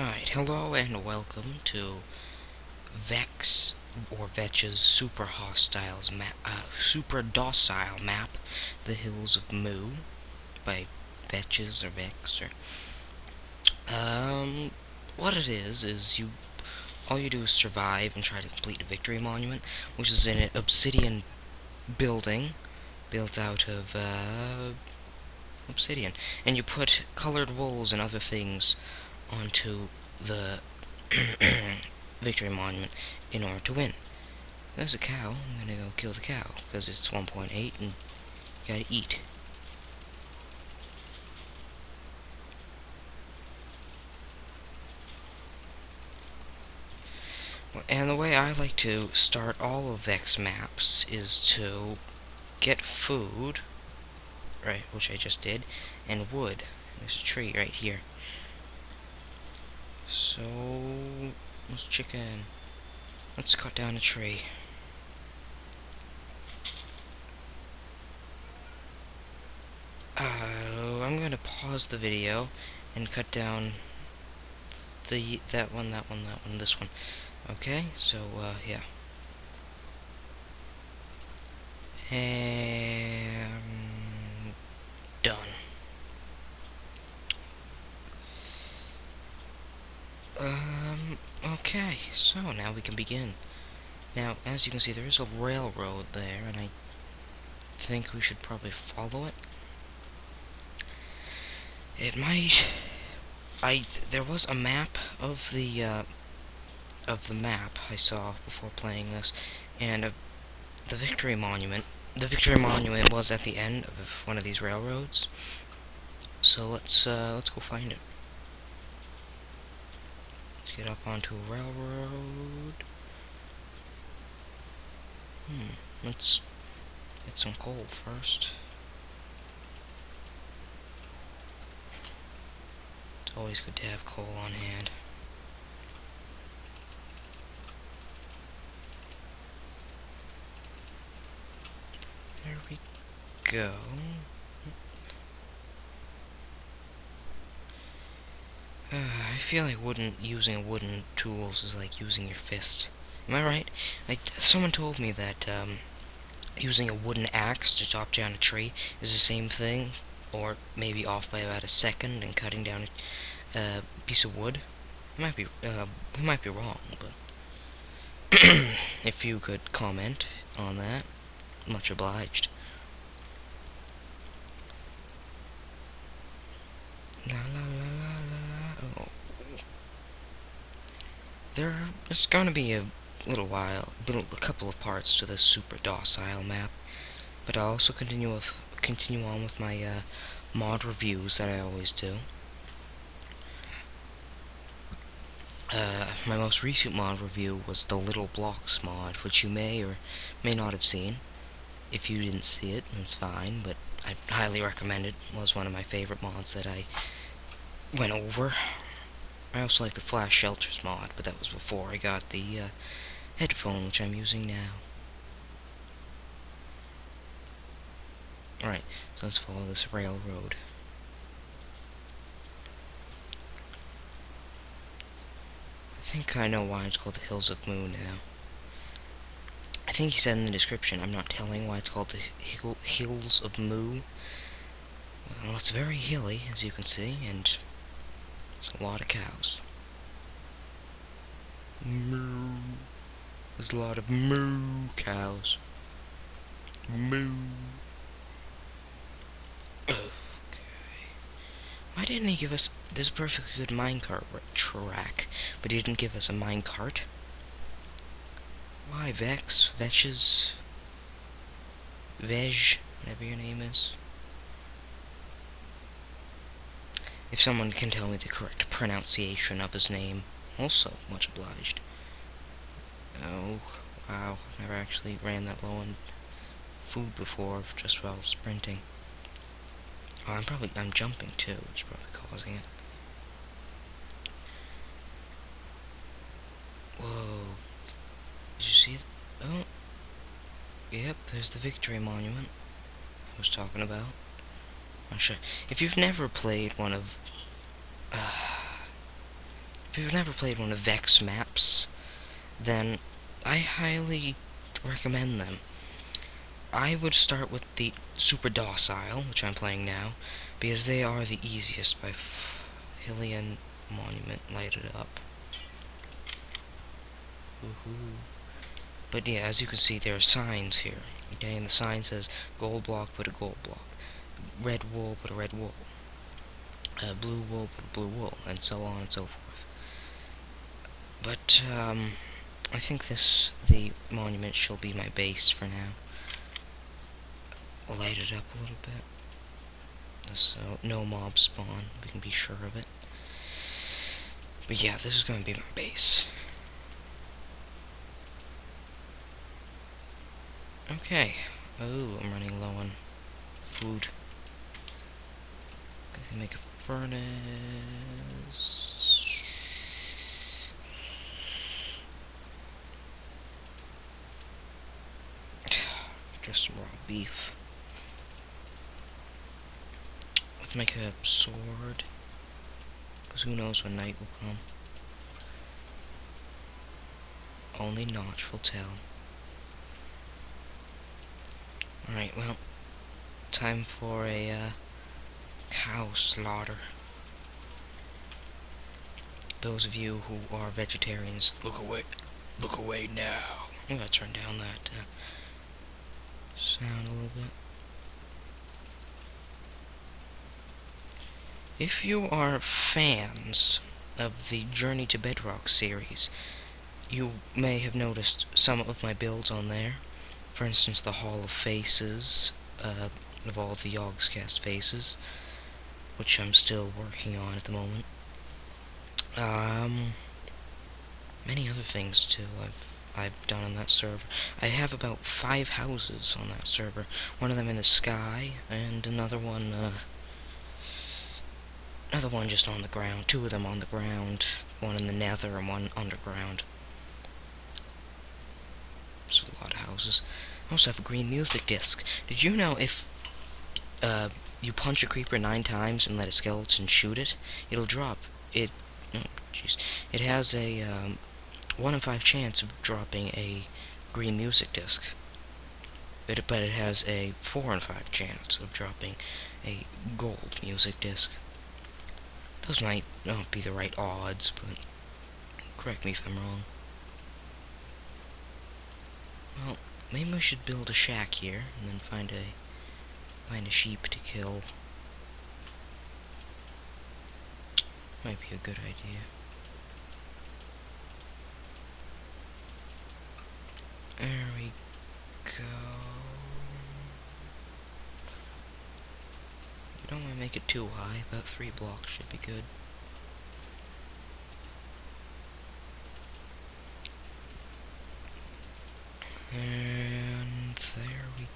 Alright, hello and welcome to Vech's or Vech's super docile map, The Hills of Mu, by Vech's or Vech's what it is all you do is survive and try to complete the victory monument, which is an obsidian building built out of obsidian, and you put colored wools and other things onto the victory monument in order to win. There's a cow. I'm gonna go kill the cow because it's 1.8 and you gotta eat. And the way I like to start all of Vech's maps is to get food, right, which I just did, and wood. There's a tree right here. So, let's chicken. Let's cut down a tree. I'm gonna pause the video and cut down that one, this one. Okay, so, yeah. And done. Okay, so now we can begin. Now, as you can see, there is a railroad there, and I think we should probably follow it. It might... there was a map of the map I saw before playing this, and the Victory Monument. The Victory Monument was at the end of one of these railroads. So let's go find it. Let's get up onto a railroad. Let's get some coal first. It's always good to have coal on hand. There we go. I feel like using wooden tools is like using your fist. Am I right? Someone told me that using a wooden axe to chop down a tree is the same thing, or maybe off by about a second in cutting down a piece of wood. It might be wrong, but if you could comment on that, much obliged. La la la la la. Oh. There's gonna be a couple of parts to this super docile map, but I'll also continue on with my mod reviews that I always do. My most recent mod review was the Little Blocks mod, which you may or may not have seen. If you didn't see it, that's fine, but I highly recommend it. It was one of my favorite mods that I went over. I also like the Flash Shelters mod, but that was before I got the headphone, which I'm using now. Alright, so let's follow this railroad. I think I know why it's called the Hills of Mu now. I think he said in the description, I'm not telling why it's called the Hills of Mu. Well, it's very hilly, as you can see, and there's a lot of cows. Moo. There's a lot of moo cows. Moo. Okay. Why didn't he give us this perfectly good minecart track, but he didn't give us a minecart? Why, Vech, whatever your name is. If someone can tell me the correct pronunciation of his name, also much obliged. Oh, wow, I've never actually ran that low on food before, just while sprinting. Oh, I'm jumping too, which is probably causing it. Whoa. Did you see it? Oh. Yep, there's the Victory Monument I was talking about. I'm sure. If you've never played one of if you've never played one of Vech's maps, then I highly recommend them. I would start with the Super Docile, which I'm playing now, because they are the easiest by Hillian Monument lighted up. Woohoo. But yeah, as you can see, there are signs here. Okay, and the sign says gold block, put a gold block. Red wool, put a red wool. Blue wool, put a blue wool, and so on and so forth. But I think the monument shall be my base for now. I'll light it up a little bit, so no mobs spawn. We can be sure of it. But yeah, this is going to be my base. Okay. Oh, I'm running low on food. I can make a furnace. Just some raw beef. Let's make a sword. Because who knows when night will come. Only Notch will tell. Alright, well, time for a cow slaughter. Those of you who are vegetarians, look away now. I'm gonna turn down that sound a little bit. If you are fans of the Journey to Bedrock series, you may have noticed some of my builds on there. For instance, the Hall of Faces, of all the Yogscast faces, which I'm still working on at the moment. Many other things too I've done on that server. I have about 5 houses on that server. One of them in the sky, and another one just on the ground. 2 of them on the ground. One in the nether and one underground. So a lot of houses. I also have a green music disc. Did you know if you punch a creeper 9 times and let a skeleton shoot it, it'll drop? It has a 1 in 5 chance of dropping a green music disc. But it has a 4 in 5 chance of dropping a gold music disc. Those might not be the right odds, but correct me if I'm wrong. Well, maybe we should build a shack here, and then find a sheep to kill. Might be a good idea. There we go. We don't want to make it too high, about 3 blocks should be good. And there we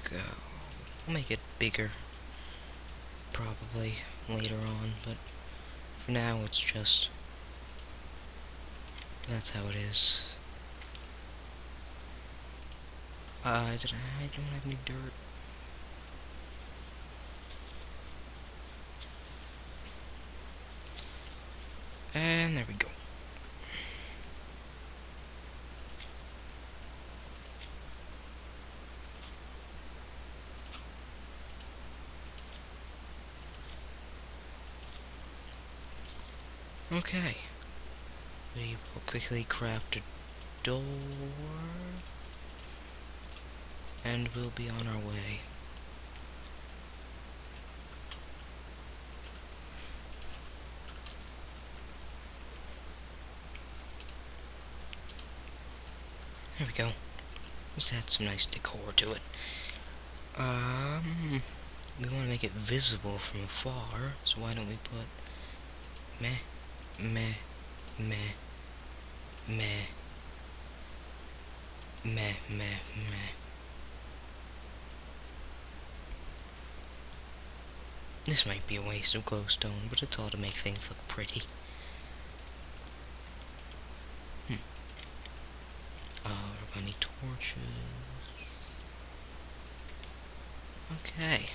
go. We'll make it bigger, probably, later on, but for now it's just... that's how it is. I don't have any dirt. And there we go. Okay. We will quickly craft a door. And we'll be on our way. There we go. Just add some nice decor to it. We want to make it visible from afar, so why don't we put meh, meh, meh, meh, meh, meh, meh. This might be a waste of glowstone, but it's all to make things look pretty. We're gonna need torches. Okay.